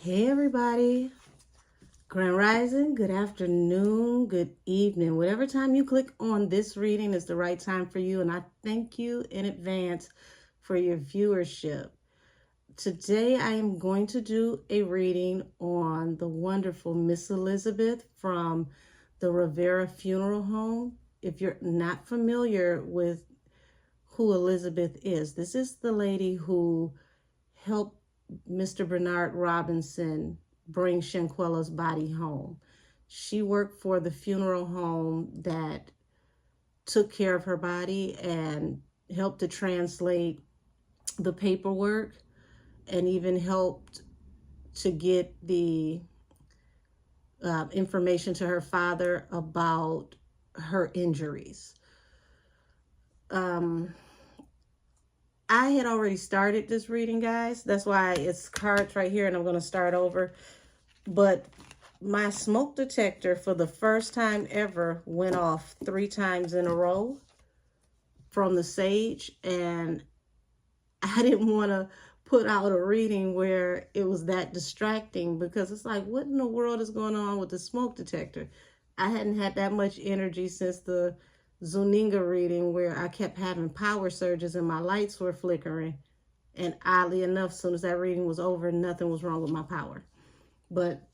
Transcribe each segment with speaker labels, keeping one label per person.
Speaker 1: Hey everybody, Grand Rising, good afternoon, good evening. Whatever time you click on this reading is the right time for you, and I thank you in advance for your viewership. Today I am going to do a reading on the wonderful Miss Elizabeth from the Rivera Funeral Home. If you're not familiar with who Elizabeth is, this is the lady who helped Mr. Bernard Robinson bring Shanquella's body home. She worked for the funeral home that took care of her body and helped to translate the paperwork and even helped to get the information to her father about her injuries. I had already started this reading, guys. That's why it's cards right here, and I'm going to start over. But my smoke detector for the first time ever went off 3 times in a row from the sage, and I didn't want to put out a reading where it was that distracting, because it's like, what in the world is going on with the smoke detector? I hadn't had that much energy since the Zuninga reading, where I kept having power surges and my lights were flickering, and oddly enough, as soon as that reading was over, nothing was wrong with my power. But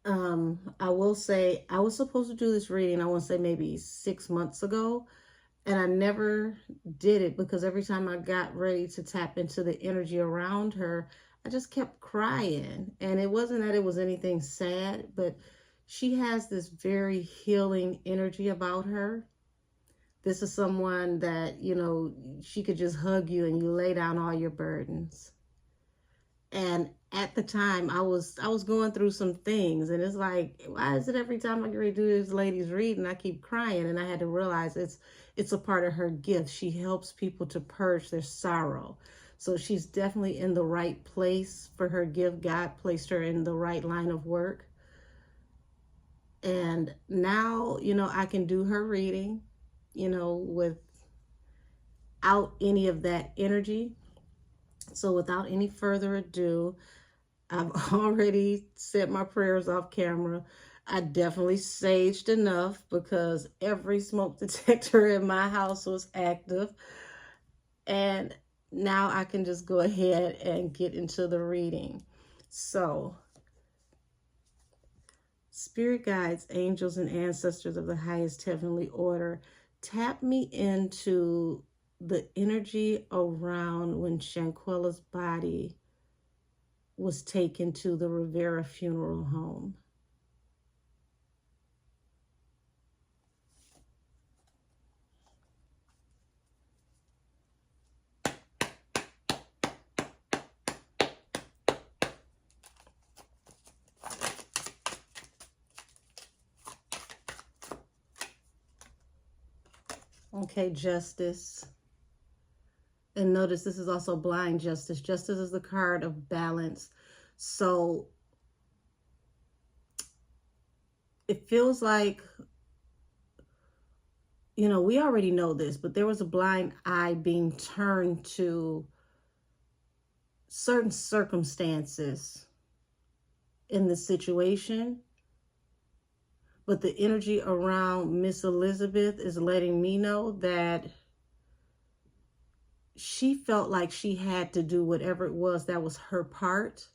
Speaker 1: I will say I was supposed to do this reading, I want to say maybe 6 months ago, and I never did it because every time I got ready to tap into the energy around her, I just kept crying. And it wasn't that it was anything sad, but she has this very healing energy about her. This is someone that, she could just hug you and you lay down all your burdens. And at the time I was going through some things, and it's like, why is it every time I get ready to do this lady's reading I keep crying? And I had to realize it's a part of her gift. She helps people to purge their sorrow. So she's definitely in the right place for her gift. God placed her in the right line of work. And now, I can do her reading, without any of that energy. So without any further ado, I've already said my prayers off camera. I definitely saged enough because every smoke detector in my house was active. And now I can just go ahead and get into the reading. So, spirit guides, angels, and ancestors of the highest heavenly order, tap me into the energy around when Shanquella's body was taken to the Rivera Funeral Home. Okay, justice. And notice this is also blind justice. Justice is the card of balance. So it feels like, we already know this, but there was a blind eye being turned to certain circumstances in the situation. But the energy around Miss Elizabeth is letting me know that she felt like she had to do whatever it was that was her part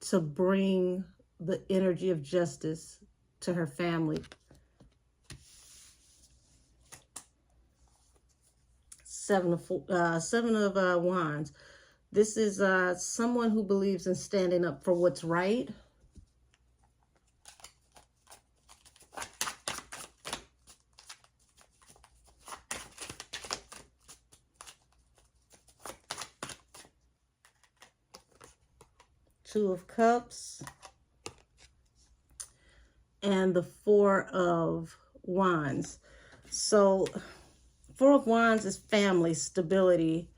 Speaker 1: to bring the energy of justice to her family. Seven of Wands. This is someone who believes in standing up for what's right. Two of Cups. And the Four of Wands. So Four of Wands is family, stability,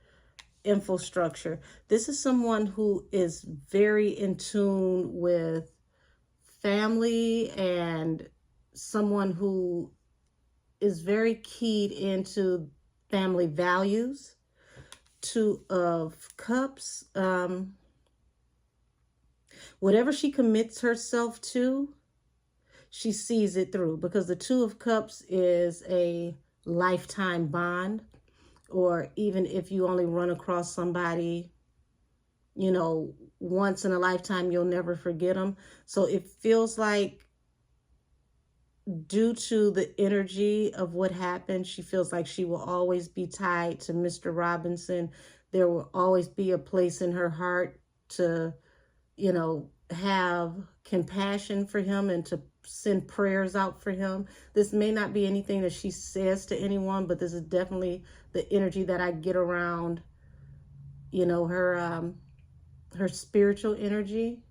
Speaker 1: infrastructure. This is someone who is very in tune with family and someone who is very keyed into family values. Two of Cups. Whatever she commits herself to, she sees it through, because the Two of Cups is a lifetime bond. Or even if you only run across somebody, you know, once in a lifetime, you'll never forget them. So it feels like, due to the energy of what happened, she feels like she will always be tied to Mr. Robinson. There will always be a place in her heart to, you know, have compassion for him and to send prayers out for him. This may not be anything that she says to anyone, but this is definitely the energy that I get around, you know, her spiritual energy.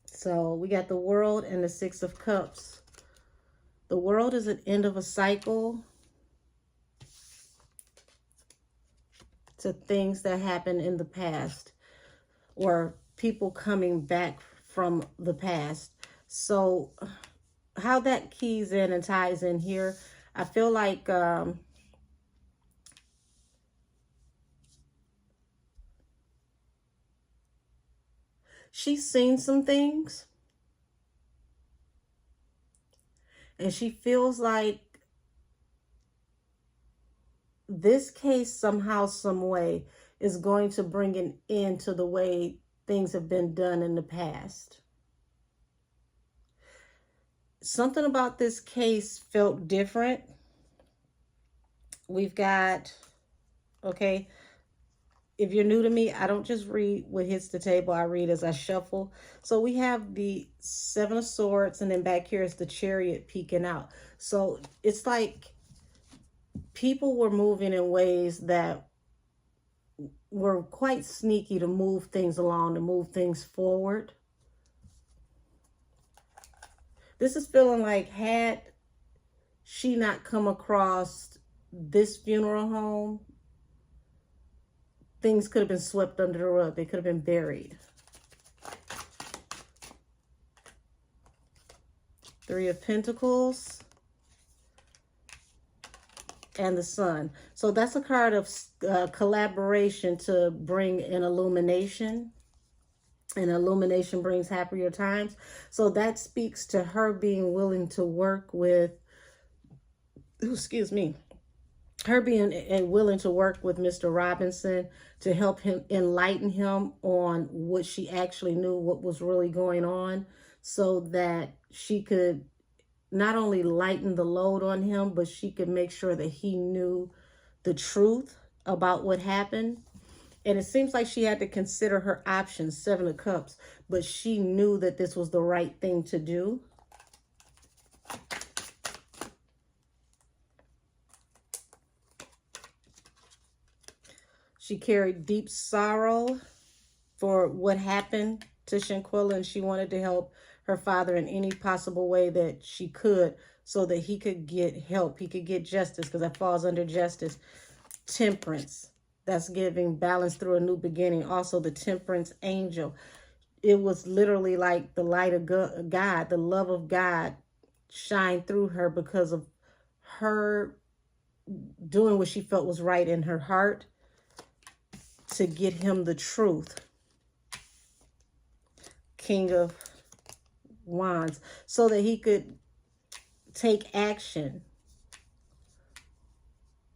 Speaker 1: So we got the World and the Six of Cups. The World is an end of a cycle to things that happened in the past, or people coming back from the past. So how that keys in and ties in here, I feel like she's seen some things, and she feels like this case somehow, some way, is going to bring an end to the way things have been done in the past. Something about this case felt different. We've got, okay, if you're new to me, I don't just read what hits the table. I read as I shuffle. So we have the Seven of Swords, and then back here is the Chariot peeking out. So it's like people were moving in ways that were quite sneaky to move things along, to move things forward. This is feeling like, had she not come across this funeral home, things could have been swept under the rug. They could have been buried. Three of Pentacles and the Sun. So that's a card of collaboration to bring an illumination. And illumination brings happier times. So that speaks to her being willing to work with, excuse me, her being willing to work with Mr. Robinson to help him, enlighten him on what she actually knew, what was really going on, so that she could not only lighten the load on him, but she could make sure that he knew the truth about what happened. And it seems like she had to consider her options, Seven of Cups, but she knew that this was the right thing to do. She carried deep sorrow for what happened to Shanquella, and she wanted to help her father in any possible way that she could, so that he could get help, he could get justice, because that falls under justice. Temperance. That's giving balance through a new beginning. Also, the Temperance angel. It was literally like the light of God, the love of God shined through her because of her doing what she felt was right in her heart to get him the truth. King of Wands. So that he could take action.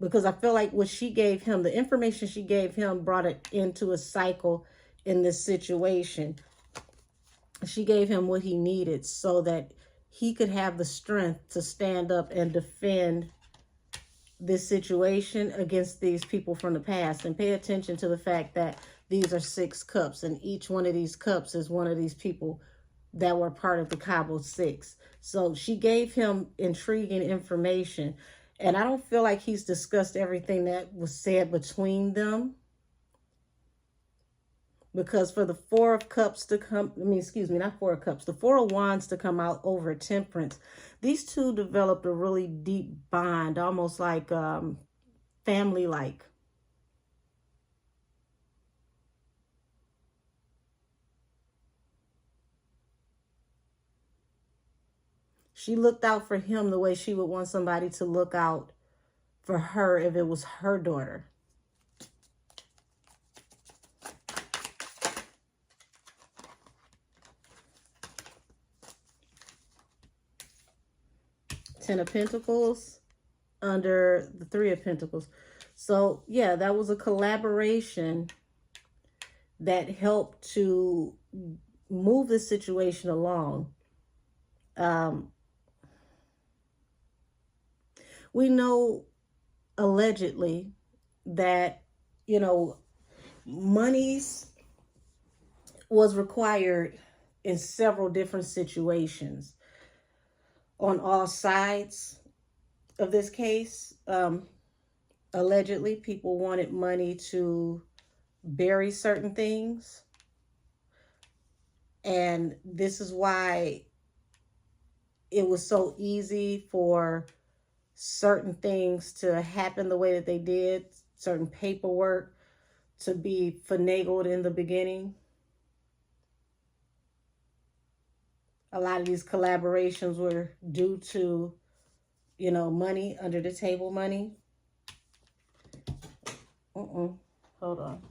Speaker 1: Because I feel like what she gave him, the information she gave him, brought it into a cycle in this situation. She gave him what he needed so that he could have the strength to stand up and defend this situation against these people from the past. And pay attention to the fact that these are 6 cups, and each one of these cups is one of these people that were part of the Cabo 6. So she gave him intriguing information. And I don't feel like he's discussed everything that was said between them. Because for the Four of Cups to come, not Four of Cups, the Four of Wands to come out over Temperance, these two developed a really deep bond, almost like family-like. She looked out for him the way she would want somebody to look out for her if it was her daughter. Ten of Pentacles under the Three of Pentacles. So yeah, that was a collaboration that helped to move the situation along. We know allegedly that, you know, monies was required in several different situations on all sides of this case. Allegedly, people wanted money to bury certain things. And this is why it was so easy for certain things to happen the way that they did, certain paperwork to be finagled in the beginning. A lot of these collaborations were due to, you know, money, under the table money. Hold on.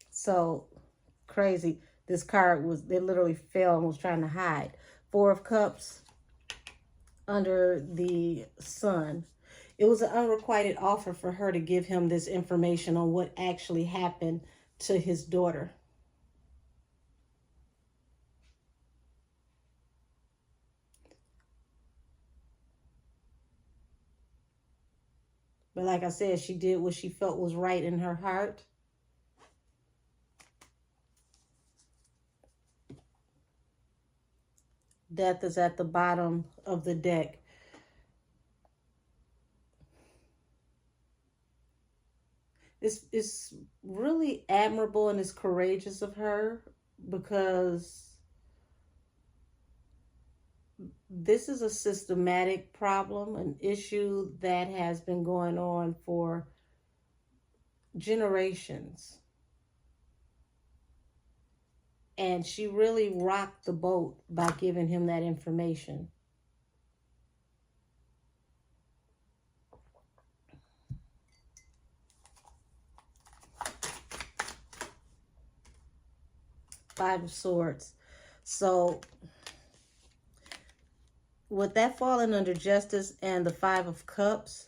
Speaker 1: So crazy. This card was, they literally fell and was trying to hide. Four of Cups under the Sun. It was an unrequited offer for her to give him this information on what actually happened to his daughter. But like I said, she did what she felt was right in her heart. Death is at the bottom of the deck. It's really admirable and it's courageous of her, because this is a systematic problem, an issue that has been going on for generations. And she really rocked the boat by giving him that information. Five of Swords. So with that falling under Justice and the Five of Cups,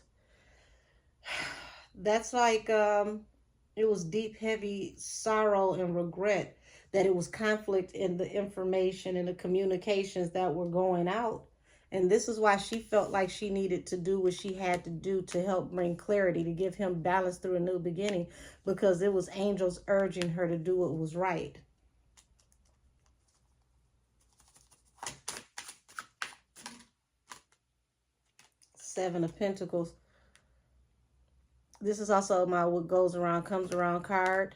Speaker 1: that's like it was deep, heavy sorrow and regret that it was conflict in the information and the communications that were going out. And this is why she felt like she needed to do what she had to do to help bring clarity, to give him balance through a new beginning, because it was angels urging her to do what was right. Seven of Pentacles. This is also my what goes around comes around card.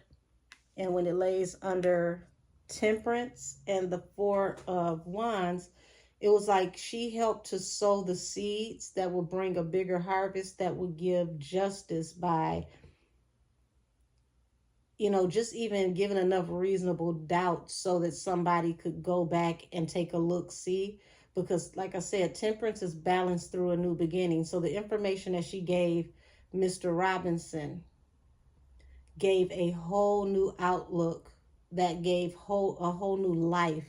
Speaker 1: And when it lays under Temperance and the Four of Wands, it was like she helped to sow the seeds that would bring a bigger harvest, that would give justice by, you know, just even giving enough reasonable doubt so that somebody could go back and take a look, see. Because like I said, Temperance is balanced through a new beginning. So the information that she gave Mr. Robinson gave a whole new outlook, that gave a whole new life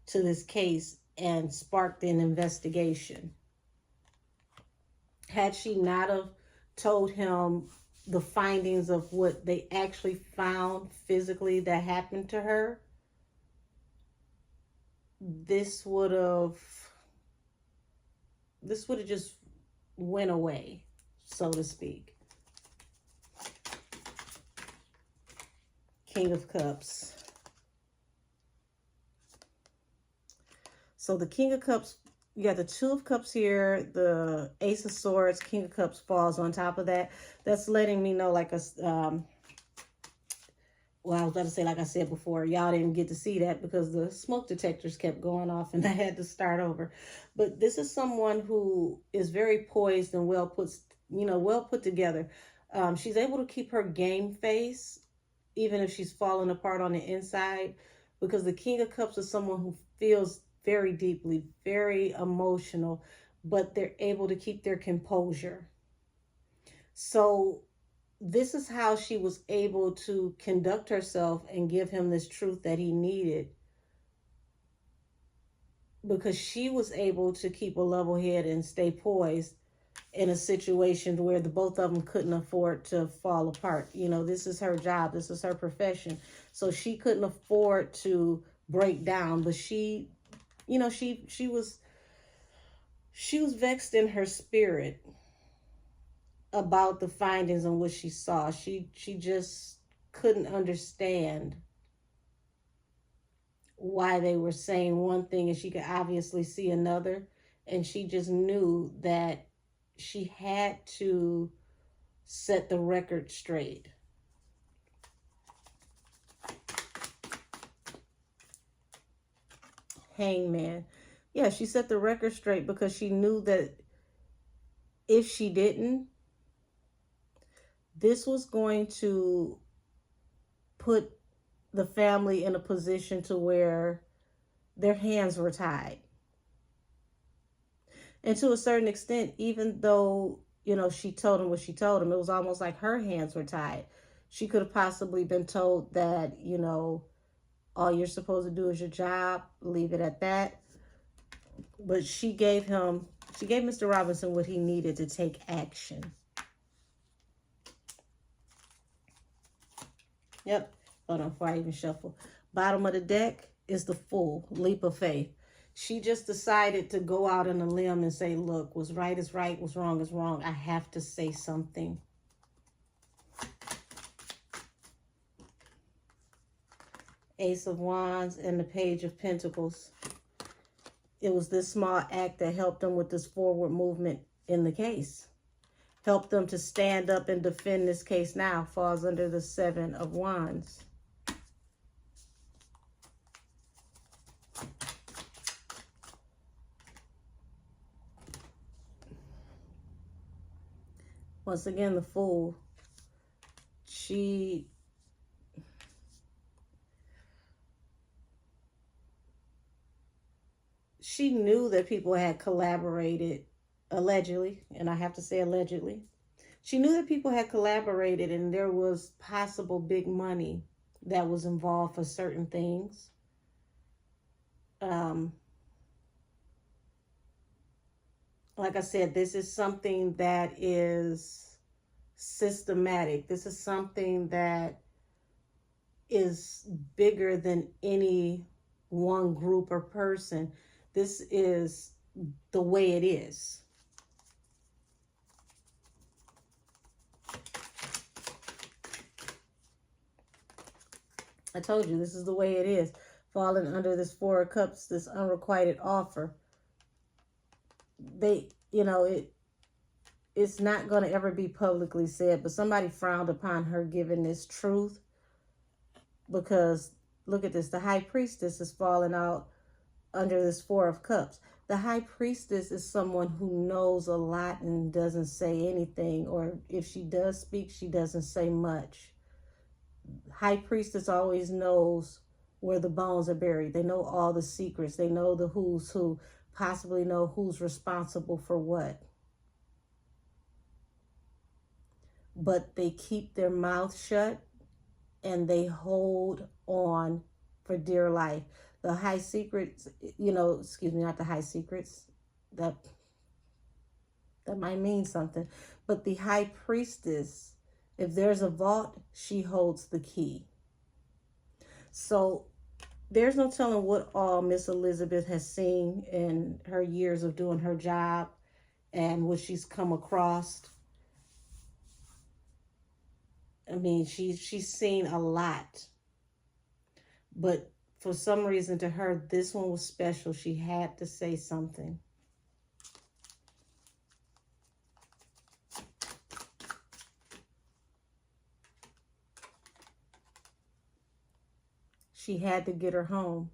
Speaker 1: to this case and sparked an investigation. Had she not have told him the findings of what they actually found physically that happened to her, this would have just went away, so to speak. King of Cups. So the King of Cups, you got the Two of Cups here, the Ace of Swords, King of Cups falls on top of that. That's letting me know, like a, well, I was about to say, like I said before, y'all didn't get to see that because the smoke detectors kept going off and I had to start over. But this is someone who is very poised and well put together. She's able to keep her game face, even if she's falling apart on the inside, because the King of Cups is someone who feels very deeply, very emotional, but they're able to keep their composure. So this is how she was able to conduct herself and give him this truth that he needed, because she was able to keep a level head and stay poised in a situation where the both of them couldn't afford to fall apart. You know, this is her job, this is her profession. So she couldn't afford to break down, but she, you know, she was vexed in her spirit about the findings and what she saw. She just couldn't understand why they were saying one thing and she could obviously see another, and she just knew that she had to set the record straight. Hangman. Yeah, she set the record straight because she knew that if she didn't, this was going to put the family in a position to where their hands were tied. And to a certain extent, even though, you know, she told him what she told him, it was almost like her hands were tied. She could have possibly been told that, you know, all you're supposed to do is your job, leave it at that. But she gave Mr. Robinson what he needed to take action. Yep. Hold on before I even shuffle. Bottom of the deck is the Fool, leap of faith. She just decided to go out on a limb and say, look, what's right is right, what's wrong is wrong. I have to say something. Ace of Wands and the Page of Pentacles. It was this small act that helped them with this forward movement in the case. Helped them to stand up and defend this case now. Falls under the Seven of Wands. Once again, the Fool. She knew that people had collaborated, allegedly, and I have to say allegedly. She knew that people had collaborated and there was possible big money that was involved for certain things. Like I said, this is something that is systematic. This is something that is bigger than any one group or person. This is the way it is. I told you, this is the way it is. Falling under this Four of Cups, this unrequited offer. They, you know, it's not going to ever be publicly said, but somebody frowned upon her giving this truth, because look at this. The High Priestess is falling out under this Four of Cups. The High Priestess is someone who knows a lot and doesn't say anything, or if she does speak, she doesn't say much. High Priestess always knows where the bones are buried. They know all the secrets. They know the who's who, possibly know who's responsible for what. But they keep their mouth shut and they hold on for dear life. The High Secrets, you know, excuse me, not the High Secrets. That might mean something. But the High Priestess, if there's a vault, she holds the key. So there's no telling what all Miss Elizabeth has seen in her years of doing her job and what she's come across. I mean, she's seen a lot. But for some reason, to her, this one was special. She had to say something. She had to get her home.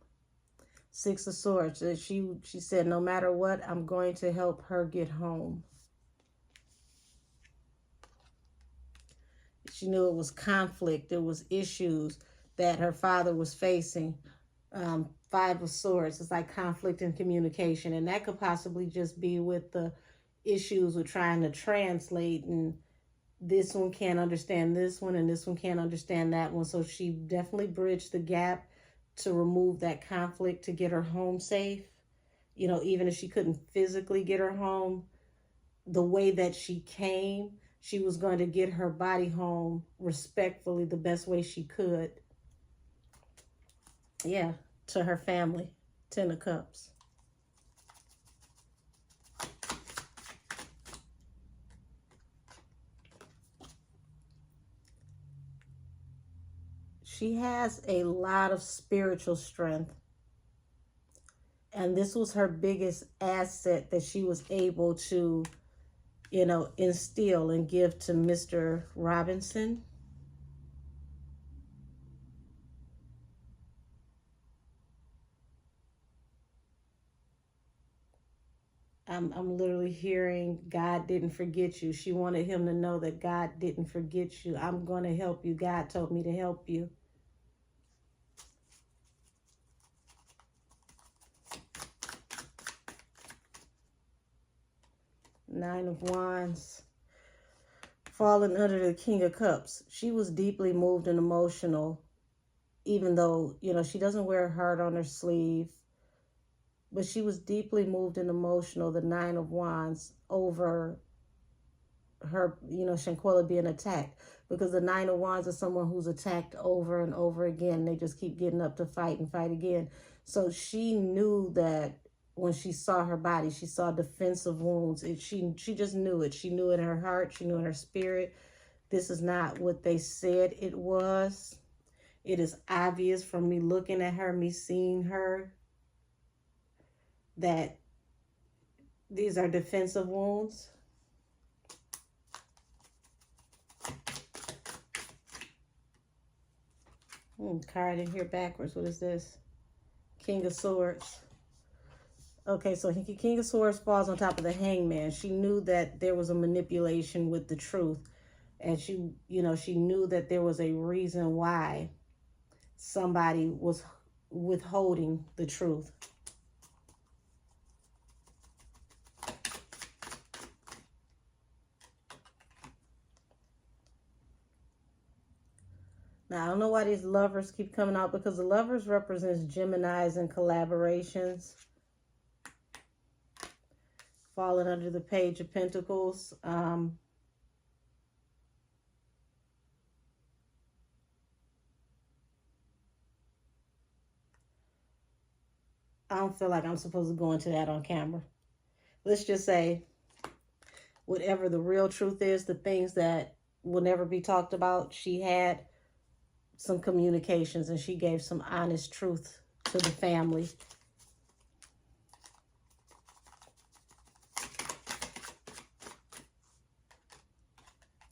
Speaker 1: Six of Swords. She said, no matter what, I'm going to help her get home. She knew it was conflict. There was issues that her father was facing. Five of Swords. It's like conflict and communication. And that could possibly just be with the issues with trying to translate, and this one can't understand this one and this one can't understand that one. So she definitely bridged the gap to remove that conflict to get her home safe. You know, even if she couldn't physically get her home, the way that she came, she was going to get her body home respectfully, the best way she could. Yeah, to her family. 10 of Cups. She has a lot of spiritual strength. And this was her biggest asset that she was able to, you know, instill and give to Mr. Robinson. I'm literally hearing God didn't forget you. She wanted him to know that God didn't forget you. I'm going to help you. God told me to help you. Nine of Wands. Falling under the King of Cups. She was deeply moved and emotional, even though, you know, she doesn't wear a heart on her sleeve. But she was deeply moved and emotional, the Nine of Wands, over her, you know, Shanquella being attacked. Because the Nine of Wands is someone who's attacked over and over again. They just keep getting up to fight and fight again. So she knew that when she saw her body, she saw defensive wounds. She just knew it. She knew it in her heart. She knew in her spirit. This is not what they said it was. It is obvious from me looking at her, me seeing her, that these are defensive wounds. Card in here backwards. What is this? King of Swords. Okay, so King of Swords falls on top of the Hangman. She knew that there was a manipulation with the truth. And she, you know, she knew that there was a reason why somebody was withholding the truth. Now, I don't know why these Lovers keep coming out, because the Lovers represents Geminis and collaborations. Falling under the Page of Pentacles. I don't feel like I'm supposed to go into that on camera. Let's just say, whatever the real truth is, the things that will never be talked about, she had some communications and she gave some honest truth to the family.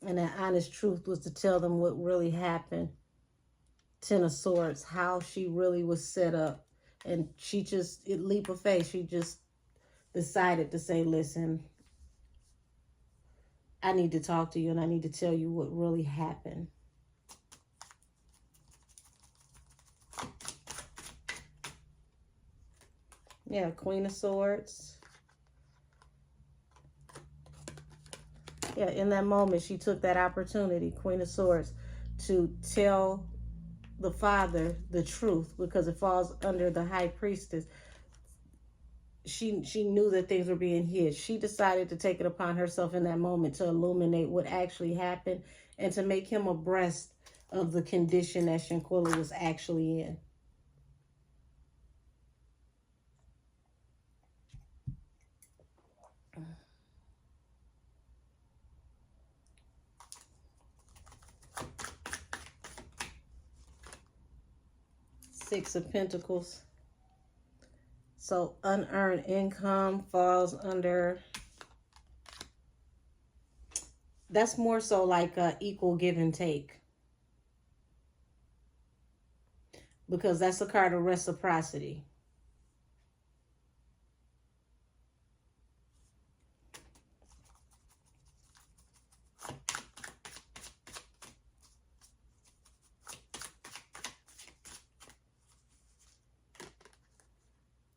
Speaker 1: And that honest truth was to tell them what really happened. 10 of Swords, how she really was set up. And she just, it leap of faith, she just decided to say, listen, I need to talk to you and I need to tell you what really happened. Yeah, Queen of Swords. Yeah, in that moment, she took that opportunity, Queen of Swords, to tell the father the truth, because it falls under the High Priestess. She knew that things were being hid. She decided to take it upon herself in that moment to illuminate what actually happened and to make him abreast of the condition that Shanquella was actually in. Six of Pentacles. So unearned income falls under, that's more so like equal give and take. Because that's a card of reciprocity.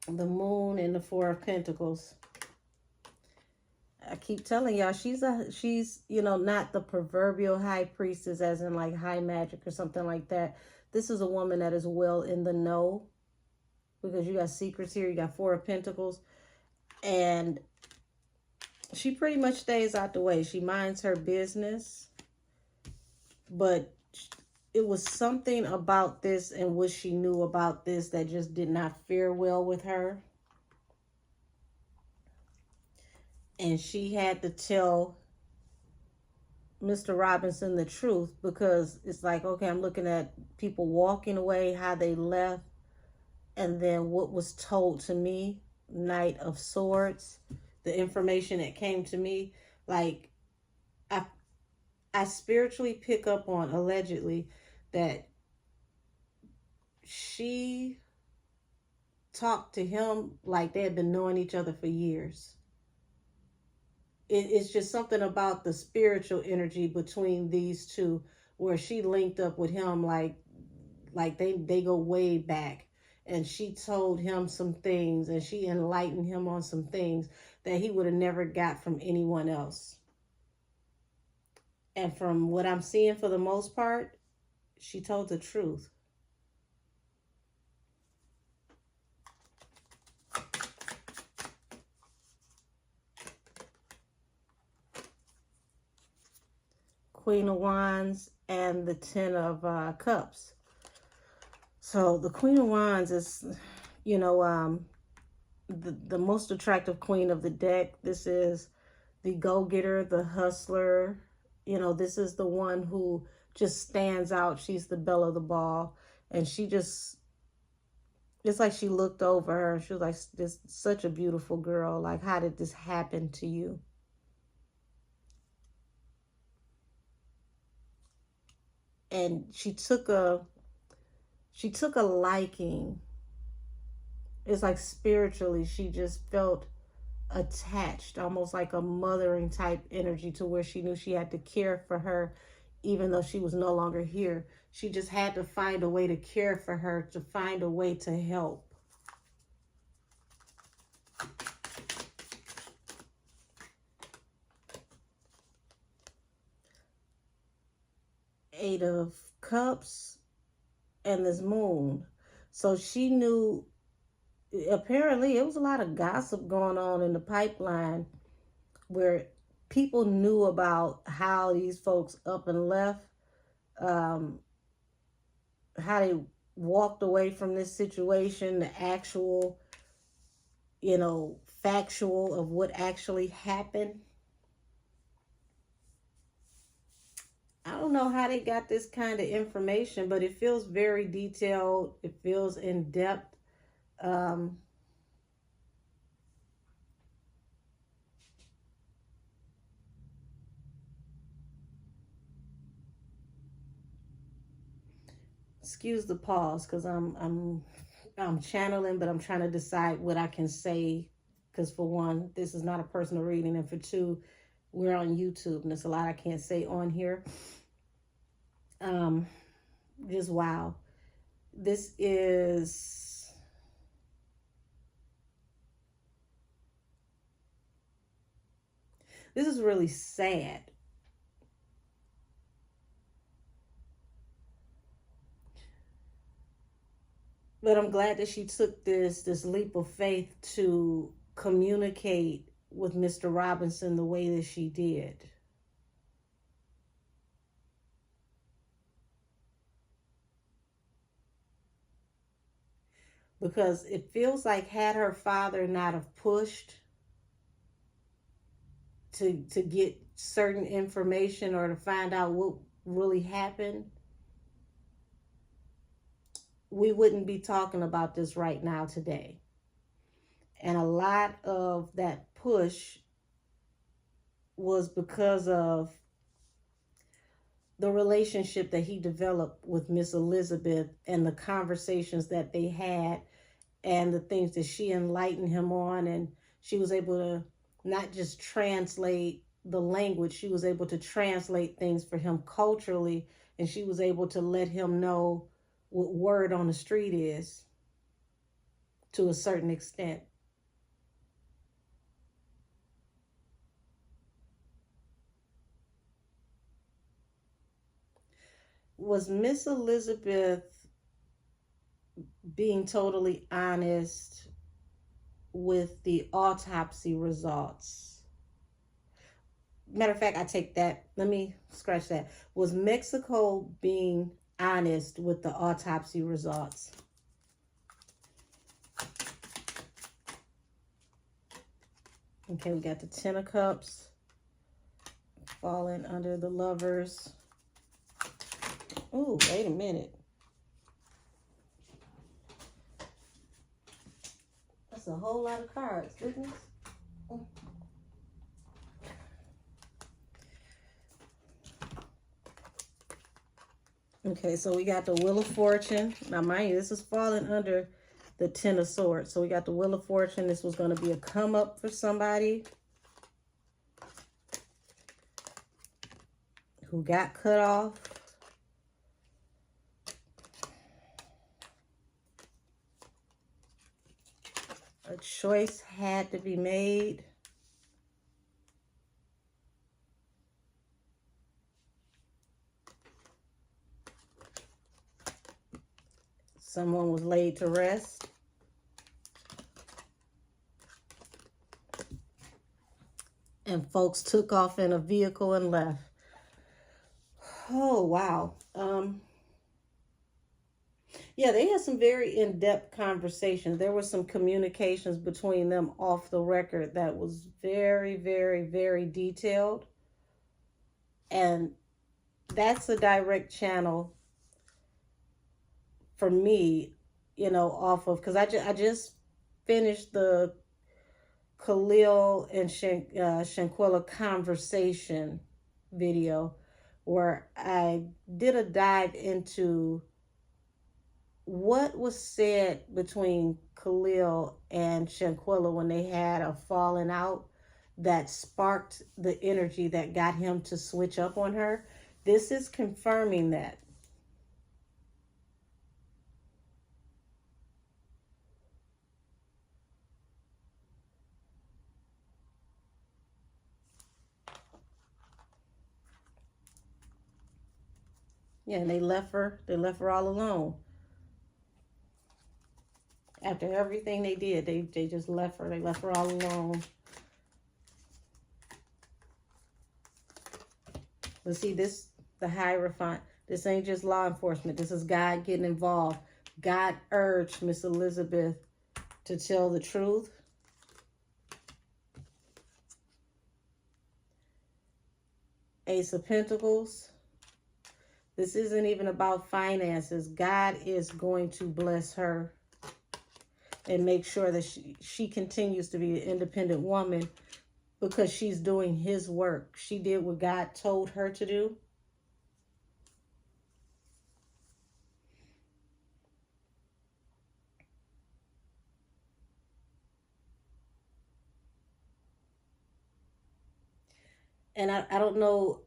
Speaker 1: The Moon and the Four of Pentacles. I keep telling y'all, she's, you know, not the proverbial high priestess as in like high magic or something like that. This is a woman that is well in the know, because you got secrets here. You got Four of Pentacles. And she pretty much stays out the way. She minds her business. But it was something about this and what she knew about this that just did not fare well with her. And she had to tell Mr. Robinson the truth, because it's like, okay, I'm looking at people walking away, how they left, and then what was told to me, Knight of Swords, the information that came to me. Like, I spiritually pick up on, allegedly, that she talked to him like they had been knowing each other for years. It's just something about the spiritual energy between these two, where she linked up with him like they go way back, and she told him some things and she enlightened him on some things that he would have never got from anyone else. And from what I'm seeing, for the most part, she told the truth. Queen of Wands and the Ten of Cups. So the Queen of Wands is, you know, the most attractive queen of the deck. This is the go-getter, the hustler. You know, this is the one who just stands out. She's the belle of the ball. And she just, it's like she looked over her and she was like, this such a beautiful girl. Like, how did this happen to you? And she took a liking. It's like spiritually, she just felt attached, almost like a mothering type energy, to where she knew she had to care for her even though she was no longer here. She just had to find a way to care for her, to find a way to help. Eight of Cups and this Moon. So she knew, apparently it was a lot of gossip going on in the pipeline, where people knew about how these folks up and left, how they walked away from this situation, the actual, you know, factual of what actually happened. I don't know how they got this kind of information, but it feels very detailed. It feels in depth. Excuse the pause, because I'm channeling, but I'm trying to decide what I can say. Because for one, this is not a personal reading, and for two, we're on YouTube, and there's a lot I can't say on here. Just wow. This is really sad. But I'm glad that she took this leap of faith to communicate with Mr. Robinson the way that she did. Because it feels like, had her father not have pushed to get certain information or to find out what really happened, we wouldn't be talking about this right now today. And a lot of that push was because of the relationship that he developed with Miss Elizabeth, and the conversations that they had, and the things that she enlightened him on. And she was able to not just translate the language, she was able to translate things for him culturally, and she was able to let him know what word on the street is, to a certain extent. Was Miss Elizabeth being totally honest with the autopsy results? Matter of fact, I take that. Let me scratch that. Was Mexico being honest with the autopsy results? Okay, we got the Ten of Cups falling under the Lovers. Oh, wait a minute. That's a whole lot of cards, goodness. Okay, so we got the Wheel of Fortune. Now, mind you, this is falling under the Ten of Swords. So we got the Wheel of Fortune. This was going to be a come up for somebody who got cut off. A choice had to be made. Someone was laid to rest. And folks took off in a vehicle and left. Oh, wow. Yeah, they had some very in-depth conversations. There were some communications between them off the record that was very, very, very detailed. And that's a direct channel for me, you know, off of, because I just finished the Khalil and Shanquella conversation video where I did a dive into what was said between Khalil and Shanquella when they had a falling out that sparked the energy that got him to switch up on her. This is confirming that. Yeah, and they left her all alone. After everything they did, they just left her. They left her all alone. But see, this, the Hierophant, this ain't just law enforcement. This is God getting involved. God urged Miss Elizabeth to tell the truth. Ace of Pentacles. This isn't even about finances. God is going to bless her and make sure that she continues to be an independent woman because she's doing his work. She did what God told her to do. And I don't know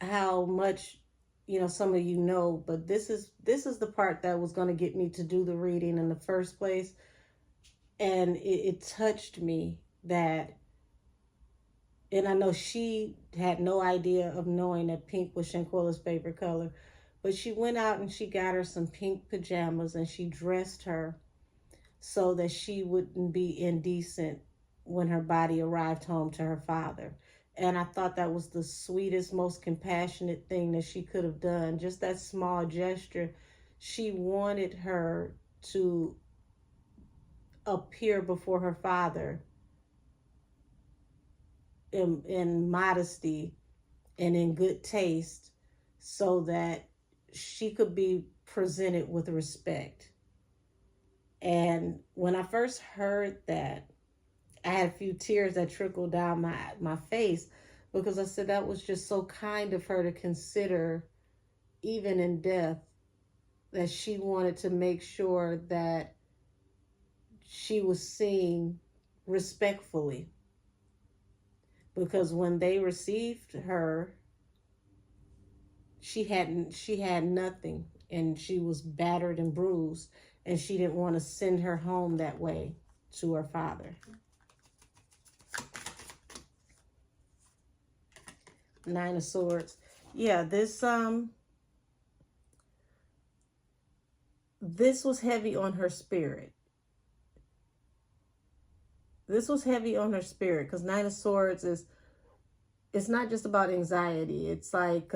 Speaker 1: how much, you know, some of you know, but this is the part that was going to get me to do the reading in the first place. And it touched me that, and I know she had no idea of knowing that pink was Shanquella's favorite color, but she went out and she got her some pink pajamas and she dressed her so that she wouldn't be indecent when her body arrived home to her father. And I thought that was the sweetest, most compassionate thing that she could have done. Just that small gesture. She wanted her to appear before her father in modesty and in good taste so that she could be presented with respect. And when I first heard that, I had a few tears that trickled down my face because I said that was just so kind of her to consider, even in death, that she wanted to make sure that she was seen respectfully. Because when they received her, she had nothing and she was battered and bruised. and she didn't want to send her home that way to her father. Nine of Swords. Yeah, this was heavy on her spirit. This was heavy on her spirit because Nine of Swords is, it's not just about anxiety. It's like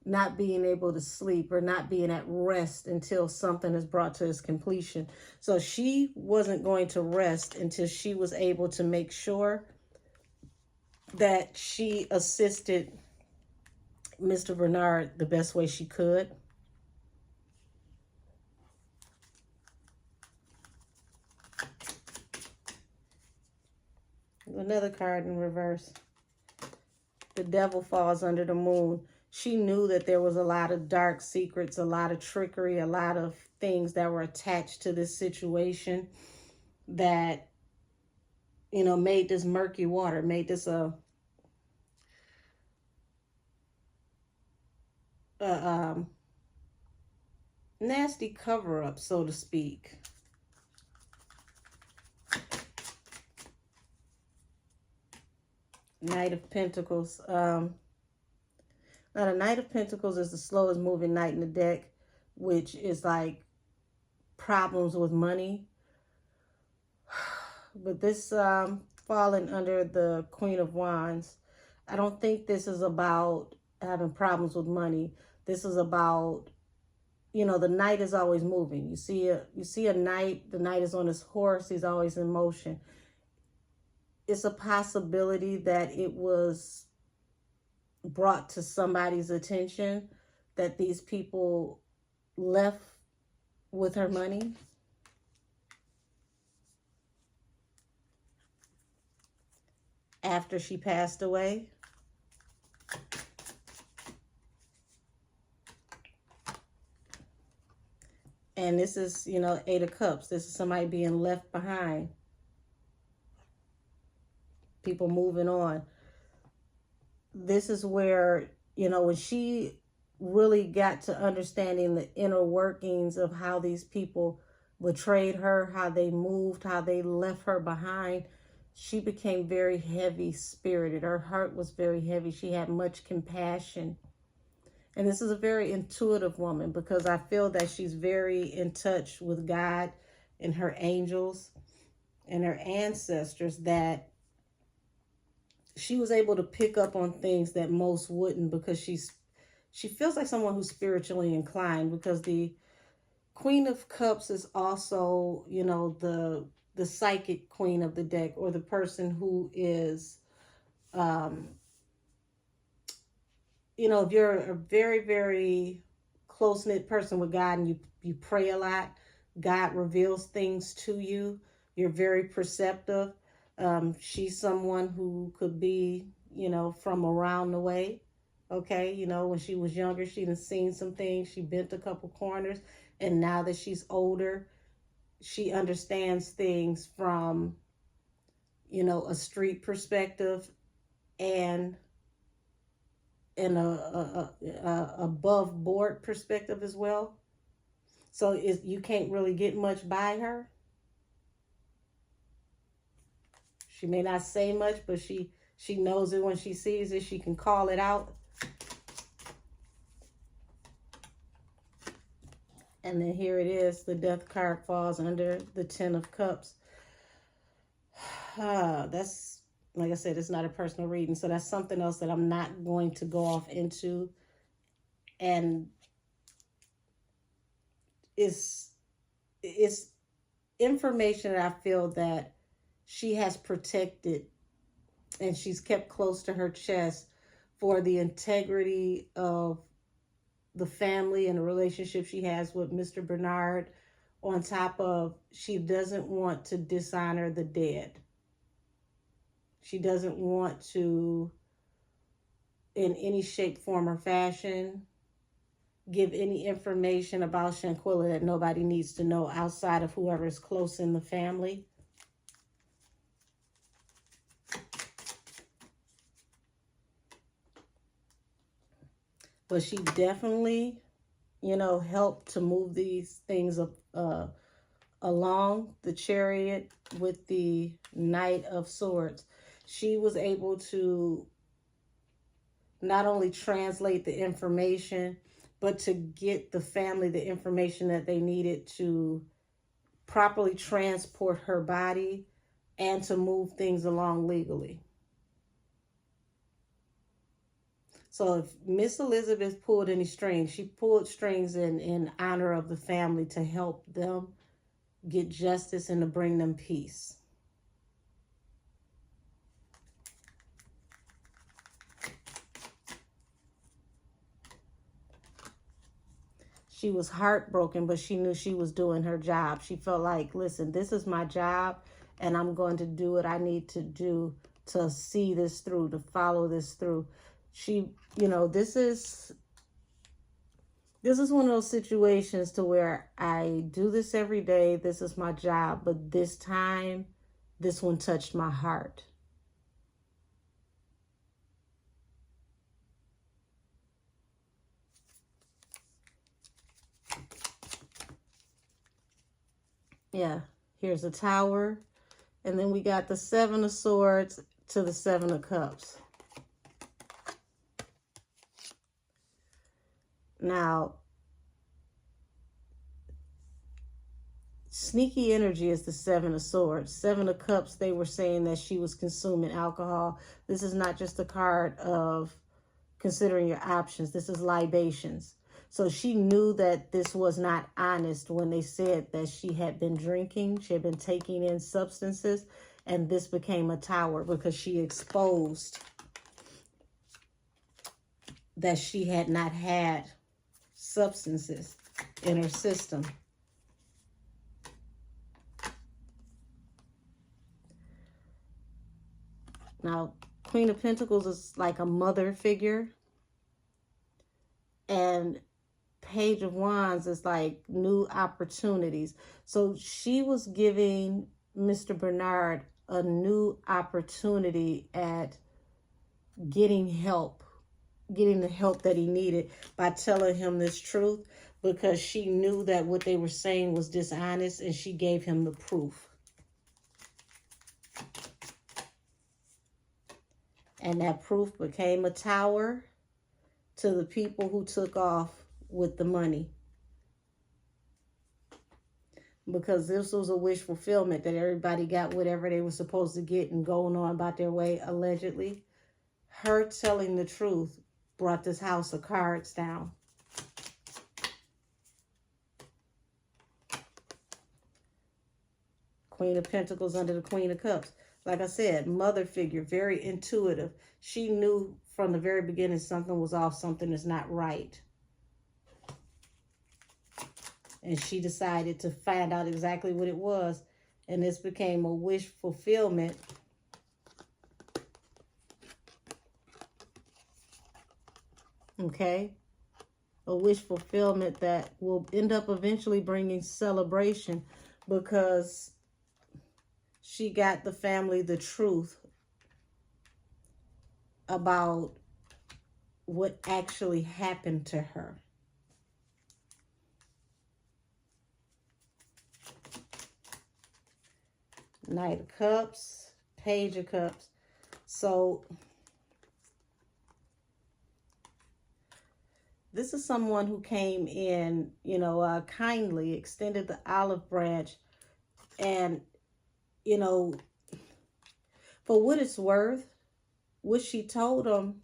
Speaker 1: not being able to sleep or not being at rest until something is brought to its completion. So she wasn't going to rest until she was able to make sure that she assisted Mr. Bernard the best way she could. Another card in reverse. The Devil falls under the moon. She knew that there was a lot of dark secrets, a lot of trickery, a lot of things that were attached to this situation that, you know, made this murky water, made this a nasty cover-up, so to speak. Knight of Pentacles. Now, the Knight of Pentacles is the slowest moving knight in the deck, which is like problems with money. But this falling under the Queen of Wands. I don't think this is about having problems with money. This is about, you know, the knight is always moving. You see a knight, the knight is on his horse, he's always in motion. It's a possibility that it was brought to somebody's attention that these people left with her money. After she passed away. And this is, you know, Eight of Cups. This is somebody being left behind. People moving on. This is where, you know, when she really got to understanding the inner workings of how these people betrayed her, how they moved, how they left her behind, she became very heavy spirited. Her heart was very heavy. She had much compassion. And this is a very intuitive woman because I feel that she's very in touch with God and her angels and her ancestors, that she was able to pick up on things that most wouldn't, because she feels like someone who's spiritually inclined, because the Queen of Cups is also, you know, the psychic queen of the deck, or the person who is, you know, if you're a very, very close-knit person with God and you pray a lot, God reveals things to you. You're very perceptive. She's someone who could be, you know, from around the way. Okay, you know, when she was younger, she done seen some things. She bent a couple corners. And now that she's older, she understands things from, you know, a street perspective and a above board perspective as well. So you can't really get much by her. She may not say much, but she knows it when she sees it. She can call it out. And then here it is. The Death card falls under the Ten of Cups. That's, like I said, it's not a personal reading. So that's something else that I'm not going to go off into. And it's information that I feel that she has protected and she's kept close to her chest for the integrity of the family and the relationship she has with Mr. Bernard, on top of she doesn't want to dishonor the dead. She doesn't want to, in any shape, form, or fashion, give any information about Shanquilla that nobody needs to know outside of whoever is close in the family. But she definitely you know, help to move these things along the Chariot with the Knight of Swords. She was able to not only translate the information, but to get the family the information that they needed to properly transport her body and to move things along legally. So if Miss Elizabeth pulled any strings, she pulled strings in honor of the family to help them get justice and to bring them peace. She was heartbroken, but she knew she was doing her job. She felt like, listen, this is my job, and I'm going to do what I need to do to see this through, to follow this through. She, you know, this is one of those situations to where I do this every day. This is my job, but this time, this one touched my heart. Yeah, here's a Tower. And then we got the Seven of Swords to the Seven of Cups. Now, sneaky energy is the Seven of Swords. Seven of Cups, they were saying that she was consuming alcohol. This is not just a card of considering your options. This is libations. So she knew that this was not honest when they said that she had been drinking. She had been taking in substances. And this became a Tower because she exposed that she had not had substances in her system. Now, Queen of Pentacles is like a mother figure. And Page of Wands is like new opportunities. So she was giving Mr. Bernard a new opportunity at getting help, getting the help that he needed by telling him this truth, because she knew that what they were saying was dishonest, and she gave him the proof. And that proof became a Tower to the people who took off with the money. Because this was a wish fulfillment, that everybody got whatever they were supposed to get and going on about their way, allegedly. Her telling the truth brought this house of cards down. Queen of Pentacles under the Queen of Cups. Like I said, mother figure, very intuitive. She knew from the very beginning something was off, something is not right. And she decided to find out exactly what it was. And this became a wish fulfillment. Okay? A wish fulfillment that will end up eventually bringing celebration, because she got the family the truth about what actually happened to her. Knight of Cups, Page of Cups. So this is someone who came in, you know, kindly, extended the olive branch, and, you know, for what it's worth, what she told him,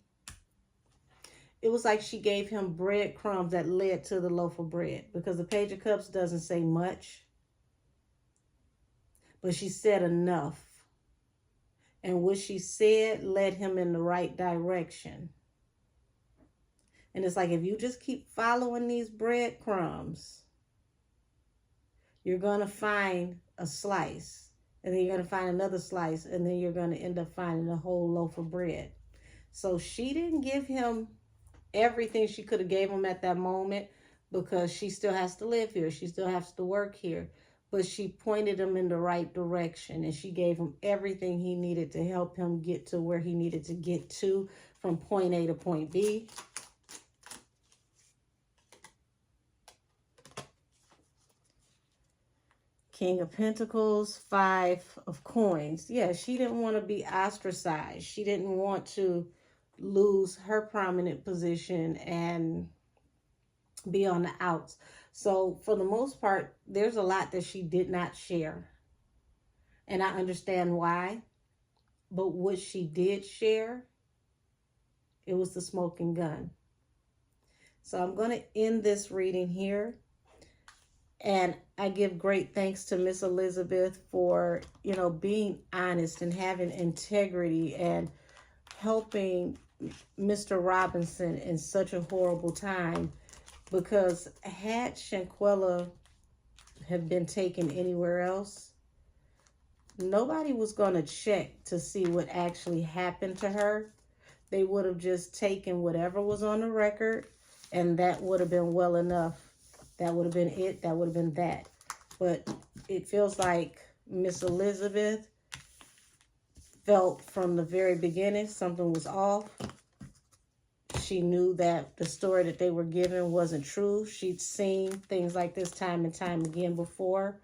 Speaker 1: it was like she gave him breadcrumbs that led to the loaf of bread, because the Page of Cups doesn't say much, but she said enough. And what she said led him in the right direction. And it's like, if you just keep following these breadcrumbs, you're going to find a slice. And then you're going to find another slice. And then you're going to end up finding a whole loaf of bread. So she didn't give him everything she could have gave him at that moment, because she still has to live here. She still has to work here. But she pointed him in the right direction, and she gave him everything he needed to help him get to where he needed to get to, from point A to point B. King of Pentacles, Five of Coins. Yeah, she didn't want to be ostracized. She didn't want to lose her prominent position and be on the outs. So for the most part, there's a lot that she did not share. And I understand why. But what she did share, it was the smoking gun. So I'm going to end this reading here. And I give great thanks to Miss Elizabeth for, being honest and having integrity and helping Mr. Robinson in such a horrible time. Because had Shanquella have been taken anywhere else, nobody was going to check to see what actually happened to her. They would have just taken whatever was on the record, and that would have been well enough. That would have been it. That would have been that. But it feels like Miss Elizabeth felt from the very beginning something was off. She knew that the story that they were given wasn't true. She'd seen things like this time and time again before.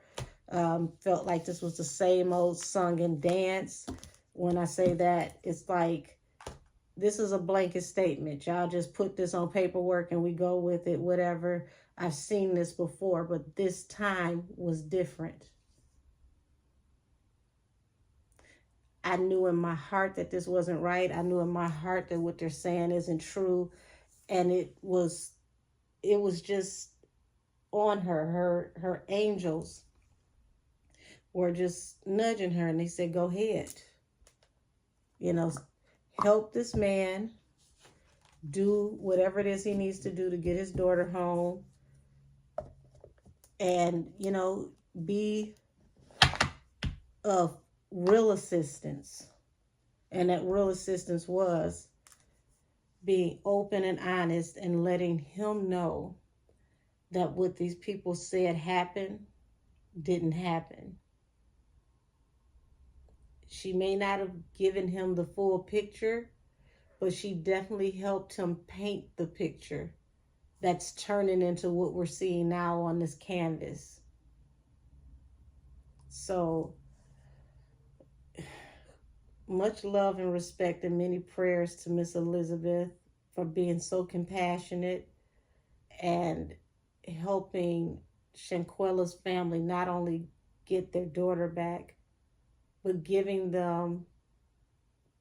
Speaker 1: Felt like this was the same old song and dance. When I say that, it's like, this is a blanket statement. Y'all just put this on paperwork and we go with it, whatever. I've seen this before, but this time was different. I knew in my heart that this wasn't right. I knew in my heart that what they're saying isn't true. And it was just on her. Her angels were just nudging her, and they said, go ahead. Help this man do whatever it is he needs to do to get his daughter home. And, be of real assistance. And that real assistance was being open and honest and letting him know that what these people said happened didn't happen. She may not have given him the full picture, but she definitely helped him paint the picture that's turning into what we're seeing now on this canvas. So much love and respect and many prayers to Miss Elizabeth for being so compassionate and helping Shanquella's family not only get their daughter back, but giving them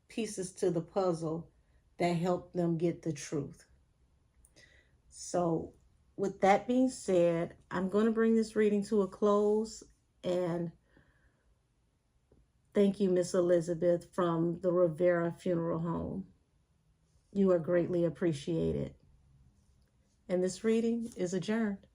Speaker 1: pieces to the puzzle that helped them get the truth. So with that being said, I'm going to bring this reading to a close, and thank you, Miss Elizabeth from the Rivera Funeral Home. You are greatly appreciated. And this reading is adjourned.